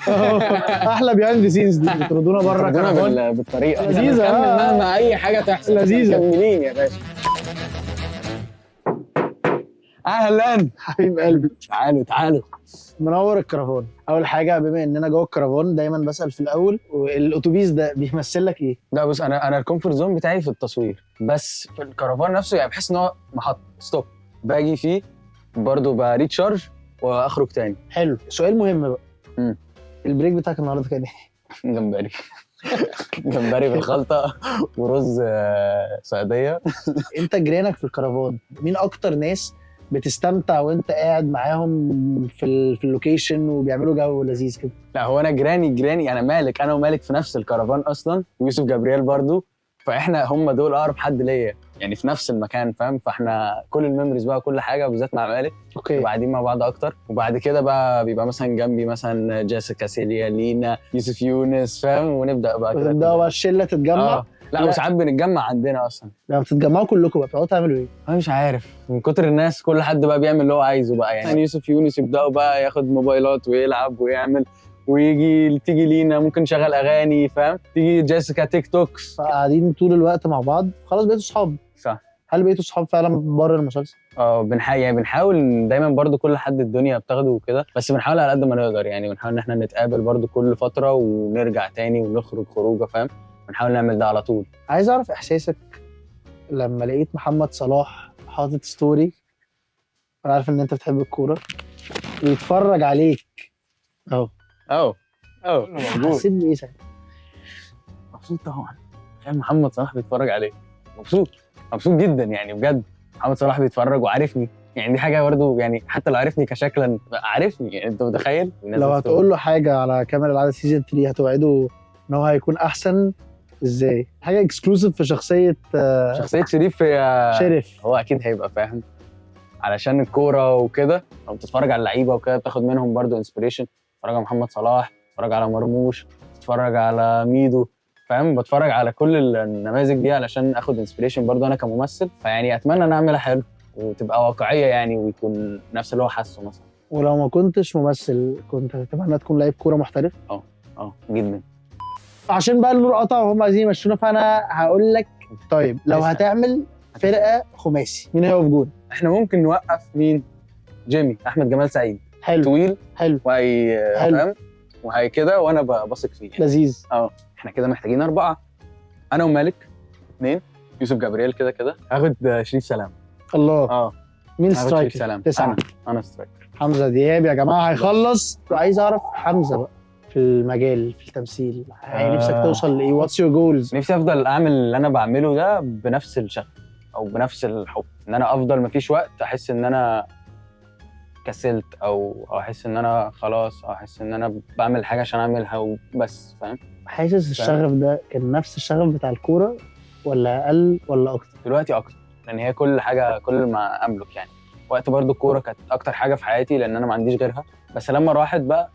احلى بيهايند سينز دي بتردونا بره كرفان بالطريقه لذيذة، مهما اي حاجه تحصل لذيذة. مكملين يا باشا. اهلا حبيب قلبي، تعالوا تعالوا. منور الكرفان. اول حاجه بما اننا جوه الكرفان دايما بسال في الاول، الاتوبيس ده بيمثل لك ايه؟ لا بص، انا الكومفورت زون بتاعي في التصوير، بس في الكرفان نفسه يعني بحس ان هو محط ستوب باجي فيه برضه بريتشارج واخرج تاني. حلو، سؤال مهم بقى. مم. البريك بتاعك النهارده كان ايه؟ جمبري. جمبري بالخلطه ورز صياديه. انت جيرانك في الكرفان مين اكتر ناس بتستمتع وانت قاعد معاهم في اللوكيشن وبيعملوا جو لذيذ كده؟ لا هو انا جيراني انا مالك، انا ومالك في نفس الكرفان اصلا، ويوسف جبريل برضو، فاحنا هم دول اقرب حد ليا يعني في نفس المكان فاهم. فاحنا كل الميموريز بقى كل حاجه بالذات مع مالك اوكي. وبعدين مع بعض اكتر. وبعد كده بقى بيبقى مثلا جنبي مثلا جيسيكا، سيليا، لينا، يوسف يونس فاهم، ونبدا بقى كده وتبداوا بقى الشله تتجمع. لا وساعات بنتجمع عندنا اصلا. لما بتتجمعوا كلكم بقى بتقعدوا تعملوا ايه؟ انا مش عارف من كتر الناس كل حد بقى بيعمل اللي هو عايزه بقى يعني يوسف يونس يبداوا بقى ياخد موبايلات ويلعب ويعمل، تيجي لينا ممكن نشغل اغاني فاهم، تيجي جيسيكا تيك توكس. فقاعدين طول الوقت مع بعض، خلاص بقيتوا صحاب. صح. هل بقيتوا صحاب فعلا بره المسلسل؟ بنحاول دايما برضو كل حد الدنيا بتاخده وكده، بس بنحاول على قد ما نقدر يعني، بنحاول ان احنا نتقابل برضو كل فتره ونرجع تاني ونخرج خروجه فاهم، بنحاول نعمل ده على طول. عايز اعرف احساسك لما لقيت محمد صلاح حاطط ستوري، انا عارف ان انت بتحب الكوره، ويتفرج عليك اهو. حسيت بايه ساعتها؟ مبسوط طبعا. تخيل محمد صلاح بيتفرج عليك، مبسوط جدا يعني بجد. محمد صلاح بيتفرج وعارفني يعني، دي حاجه برضه يعني، حتى لو عارفني كشكلا عارفني يعني، انت متخيل؟ لو هتقول له حاجه على كاميرا العاده سيزون 3 هتوعده ان هو هيكون احسن ازاي؟ حاجه اكسكلوسيف في شخصيه شريف شريف. هو اكيد هيبقى فاهم علشان الكوره وكده، لو بتتفرج على اللعيبه وكده بتاخد منهم برضه انسبيريشن. بتتفرج على محمد صلاح، بتتفرج على مرموش، بتتفرج على ميدو فاهم، بتفرج على كل النماذج دي علشان اخد انسبيريشن برضه انا كممثل. فيعني اتمنى ان اعملها حلو وتبقى واقعيه يعني، ويكون نفس اللي هو حاسه مثلا. ولو ما كنتش ممثل كنت هتتمنى تكون لعيب كوره محترف؟ جدا. عشان بقى النور قطع وهم عايزين يمشونا، فانا هقول لك طيب لو هتعمل فرقه خماسي مين هيقف جون؟ احنا ممكن نوقف مين؟ جيمي، احمد جمال سعيد. حلو. طويل حلو. وهي فاهم وهي كده، وانا بثق فيه يعني. لذيذ. احنا كده محتاجين 4، انا ومالك 2، يوسف جبريل كده هاخد شريف سلام. الله. مين سترايكر؟ 9. انا سترايكر. حمزه دياب يا جماعه هيخلص. وعايز اعرف حمزه بقى في المجال في التمثيل يعني نفسك توصل لايه؟ واتس يور جولز؟ نفسي افضل اعمل اللي انا بعمله ده بنفس الشغف او بنفس الحب، ان انا افضل مفيش وقت احس ان انا كسلت او احس ان انا خلاص، او احس ان انا بعمل حاجه عشان اعملها وبس فاهم. حاسس الشغف ده كان نفس الشغف بتاع الكوره ولا اقل ولا اكتر؟ دلوقتي اكتر، لان هي كل حاجه كل ما املك يعني. وقت برضو الكوره كانت اكتر حاجه في حياتي لان انا ما عنديش غيرها، بس لما راحت بقى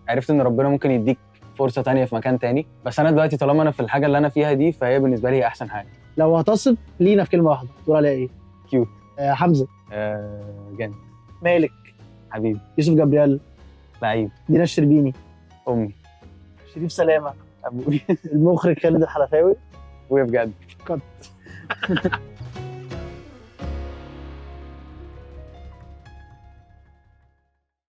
عرفت ان ربنا ممكن يديك فرصه تانية في مكان تاني. بس انا دلوقتي طالما انا في الحاجه اللي انا فيها دي، فهي بالنسبه لي هي احسن حاجه. لو هتصف لينا في كلمه واحده تقول عليها ايه؟ كيوت. حمزه. جامد. مالك. حبيبي. يوسف جبريل. لعيب. دينا الشربيني. امي. شريف سلامه. ابوي. المخرج خالد الحلفاوي. ابويا بجد. كت.